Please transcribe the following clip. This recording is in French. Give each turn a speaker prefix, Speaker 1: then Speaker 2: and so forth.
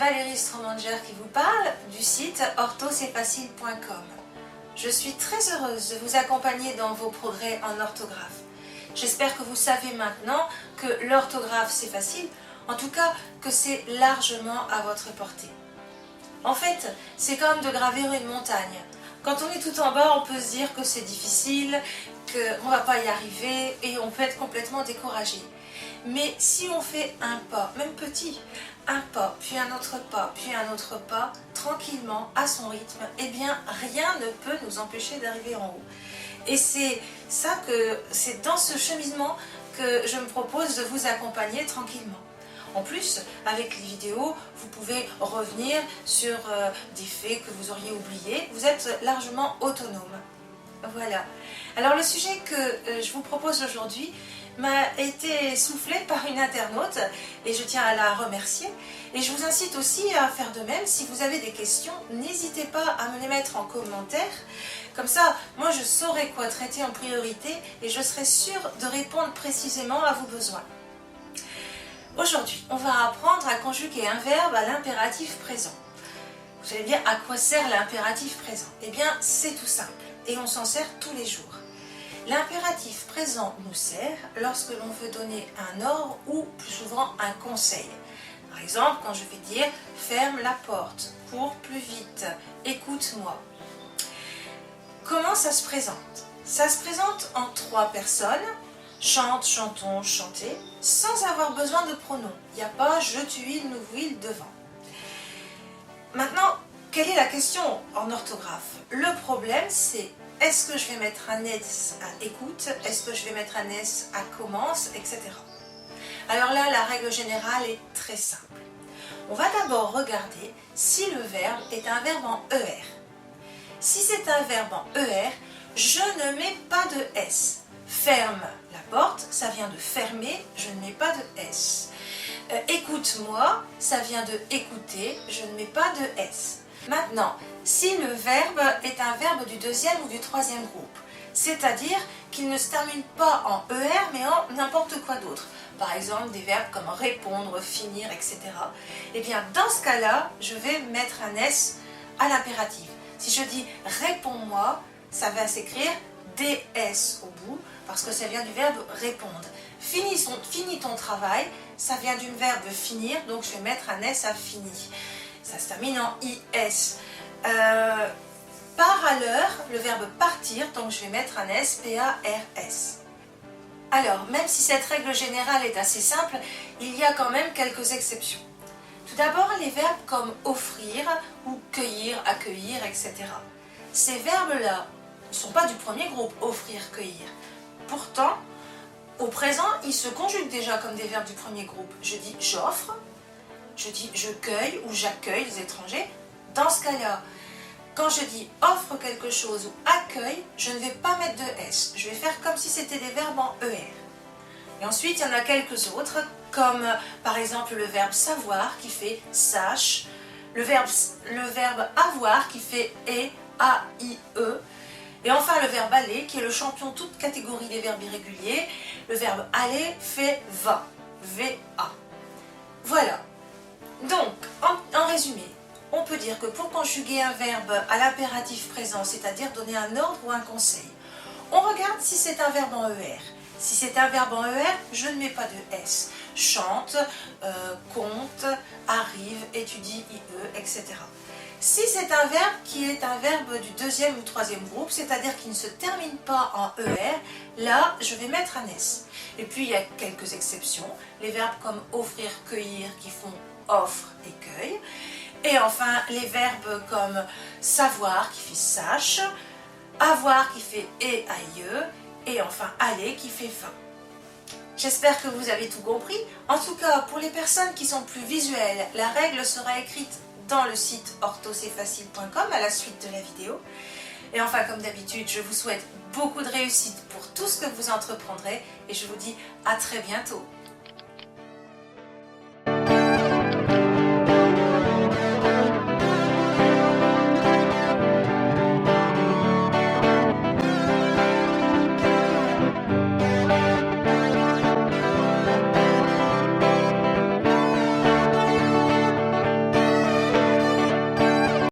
Speaker 1: Valérie Stromanger qui vous parle du site orthoc'estfacile.com. Je suis très heureuse de vous accompagner dans vos progrès en orthographe. J'espère que vous savez maintenant que l'orthographe c'est facile, en tout cas que c'est largement à votre portée. En fait, c'est comme de gravir une montagne. Quand on est tout en bas, on peut se dire que c'est difficile, qu'on ne va pas y arriver et on peut être complètement découragé. Mais si on fait un pas, même petit, un pas, puis un autre pas, puis un autre pas, tranquillement, à son rythme, eh bien rien ne peut nous empêcher d'arriver en haut. Et c'est dans ce cheminement que je me propose de vous accompagner tranquillement. En plus, avec les vidéos, vous pouvez revenir sur des faits que vous auriez oubliés. Vous êtes largement autonome. Voilà. Alors le sujet que je vous propose aujourd'hui m'a été soufflé par une internaute et je tiens à la remercier. Et je vous incite aussi à faire de même. Si vous avez des questions, n'hésitez pas à me les mettre en commentaire. Comme ça, moi je saurai quoi traiter en priorité et je serai sûre de répondre précisément à vos besoins. Aujourd'hui, on va apprendre à conjuguer un verbe à l'impératif présent. Vous allez dire à quoi sert l'impératif présent? Eh bien, c'est tout simple et on s'en sert tous les jours. L'impératif présent nous sert lorsque l'on veut donner un ordre ou plus souvent un conseil. Par exemple, quand je vais dire « ferme la porte »,« cours plus vite »,« écoute-moi ». Comment ça se présente? Ça se présente en 3 personnes, chante, chantons, chantez, sans avoir besoin de pronoms. Il n'y a pas « je, tu, il, nous, vous, il » devant. Maintenant, quelle est la question en orthographe? Le problème, c'est est-ce que je vais mettre un S à écoute, est-ce que je vais mettre un S à commence, etc. Alors là, la règle générale est très simple. On va d'abord regarder si le verbe est un verbe en ER. Si c'est un verbe en ER, je ne mets pas de S. Ferme la porte, ça vient de fermer, je ne mets pas de S. Écoute-moi, ça vient de écouter, je ne mets pas de S. Maintenant, si le verbe est un verbe du 2e ou du 3e groupe, c'est-à-dire qu'il ne se termine pas en ER mais en n'importe quoi d'autre, par exemple des verbes comme répondre, finir, etc. Eh bien, dans ce cas-là, je vais mettre un S à l'impératif. Si je dis réponds-moi, ça va s'écrire DS au bout, parce que ça vient du verbe répondre. Finis ton travail, ça vient du verbe finir, donc je vais mettre un S à fini. Ça se termine en IS. Part à l'heure, le verbe partir, donc je vais mettre un S, P-A-R-S. Alors, même si cette règle générale est assez simple, il y a quand même quelques exceptions. Tout d'abord, les verbes comme offrir ou cueillir, accueillir, etc. Ces verbes-là ne sont pas du premier groupe, offrir, cueillir. Pourtant, au présent, ils se conjuguent déjà comme des verbes du premier groupe. Je dis j'offre, je dis je cueille ou j'accueille les étrangers. Dans ce cas-là, quand je dis offre quelque chose ou accueille, je ne vais pas mettre de S. Je vais faire comme si c'était des verbes en ER. Et ensuite, il y en a quelques autres, comme par exemple le verbe savoir qui fait sache, le verbe avoir qui fait A-I-E, et enfin le verbe aller qui est le champion de toute catégorie des verbes irréguliers. Le verbe aller fait va, V-A. Voilà. Donc, en résumé, on peut dire que pour conjuguer un verbe à l'impératif présent, c'est-à-dire donner un ordre ou un conseil, on regarde si c'est un verbe en ER. Si c'est un verbe en ER, je ne mets pas de S. Chante, compte, arrive, étudie, IE, etc. Si c'est un verbe qui est un verbe du 2e ou 3e groupe, c'est-à-dire qui ne se termine pas en ER, là, je vais mettre un S. Et puis, il y a quelques exceptions. Les verbes comme offrir, cueillir, qui font offre et cueille. Et enfin, les verbes comme savoir, qui fait sache, avoir, qui fait aïe, et enfin aller, qui fait fin. J'espère que vous avez tout compris. En tout cas, pour les personnes qui sont plus visuelles, la règle sera écrite dans le site orthoc'estfacile.com à la suite de la vidéo. Et enfin, comme d'habitude, je vous souhaite beaucoup de réussite pour tout ce que vous entreprendrez et je vous dis à très bientôt.